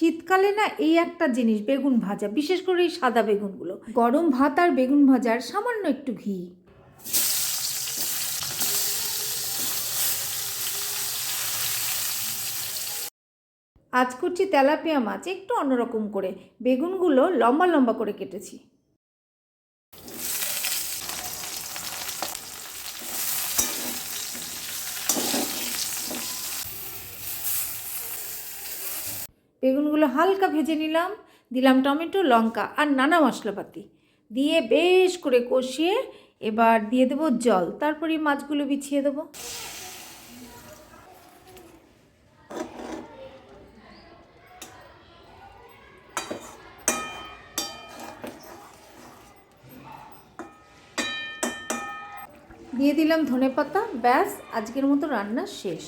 শীতকালে না এই একটা জিনিস, বেগুন ভাজা, বিশেষ করে এই সাদা বেগুনগুলো, গরম ভাত আর বেগুন ভাজার সামান্য একটু ঘি। আজ করছি তেলাপিয়া মাছ, একটু অন্যরকম করে। বেগুনগুলো লম্বা লম্বা করে কেটেছি। বেগুনগুলো হালকা ভেজে নিলাম, দিলাম টমেটো, লঙ্কা আর নানা মশলাপাতি দিয়ে বেশ করে কষিয়ে এবার দিয়ে দেবো জল, তারপরে মাছগুলো বিছিয়ে দেবো। দিয়ে দিলাম ধনেপাতা, ব্যাস আজকের মতো রান্না শেষ।